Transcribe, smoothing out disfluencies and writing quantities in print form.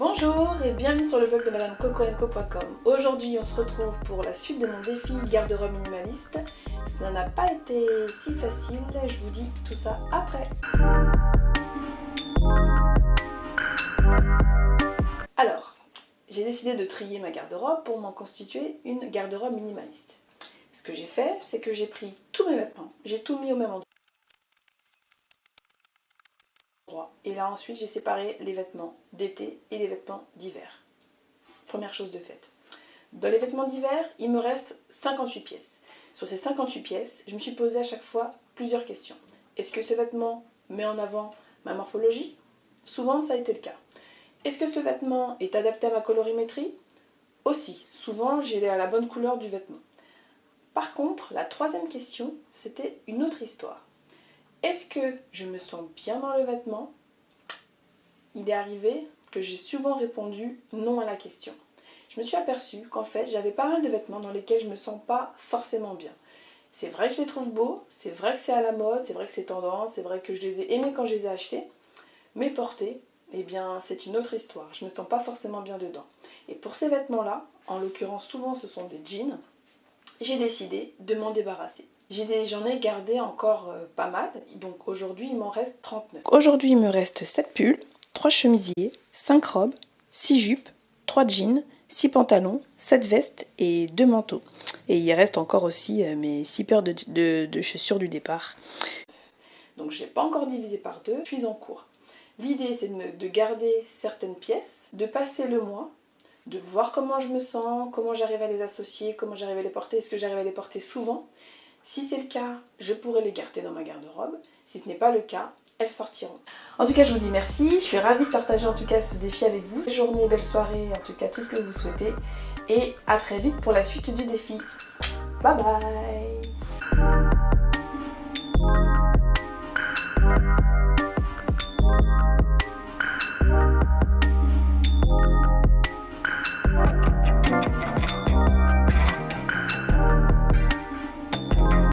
Bonjour et bienvenue sur le blog de madamecocoenco.com. Aujourd'hui on se retrouve pour la suite de mon défi garde-robe minimaliste. Ça n'a pas été si facile, je vous dis tout ça après. Alors, j'ai décidé de trier ma garde-robe pour m'en constituer une garde-robe minimaliste. Ce que j'ai fait, c'est que j'ai pris tous mes vêtements, j'ai tout mis au même endroit. Et là ensuite j'ai séparé les vêtements d'été et les vêtements d'hiver. Première chose de faite. Dans les vêtements d'hiver, il me reste 58 pièces. Sur ces 58 pièces, je me suis posé à chaque fois plusieurs questions. Est-ce que ce vêtement met en avant ma morphologie? Souvent ça a été le cas. Est-ce que ce vêtement est adapté à ma colorimétrie? Aussi, souvent j'ai la bonne couleur du vêtement. Par contre, la troisième question, c'était une autre histoire. Est-ce que je me sens bien dans le vêtement? Il est arrivé que j'ai souvent répondu non à la question. Je me suis aperçue qu'en fait, j'avais pas mal de vêtements dans lesquels je me sens pas forcément bien. C'est vrai que je les trouve beaux, c'est vrai que c'est à la mode, c'est vrai que c'est tendance, c'est vrai que je les ai aimés quand je les ai achetés, mais portés, eh bien, c'est une autre histoire. Je me sens pas forcément bien dedans. Et pour ces vêtements-là, en l'occurrence, souvent ce sont des jeans, j'ai décidé de m'en débarrasser. J'en ai gardé encore pas mal, donc aujourd'hui il m'en reste 39. Aujourd'hui il me reste 7 pulls, 3 chemisiers, 5 robes, 6 jupes, 3 jeans, 6 pantalons, 7 vestes et 2 manteaux. Et il reste encore aussi mes 6 paires de chaussures du départ. Donc je n'ai pas encore divisé par deux, je suis en cours. L'idée c'est de garder certaines pièces, de passer le mois, de voir comment je me sens, comment j'arrive à les associer, comment j'arrive à les porter, est-ce que j'arrive à les porter souvent. Si c'est le cas, je pourrai les garder dans ma garde-robe. Si ce n'est pas le cas, elles sortiront. En tout cas, je vous dis merci. Je suis ravie de partager en tout cas ce défi avec vous. Belle journée, belle soirée, en tout cas tout ce que vous souhaitez. Et à très vite pour la suite du défi. Bye bye.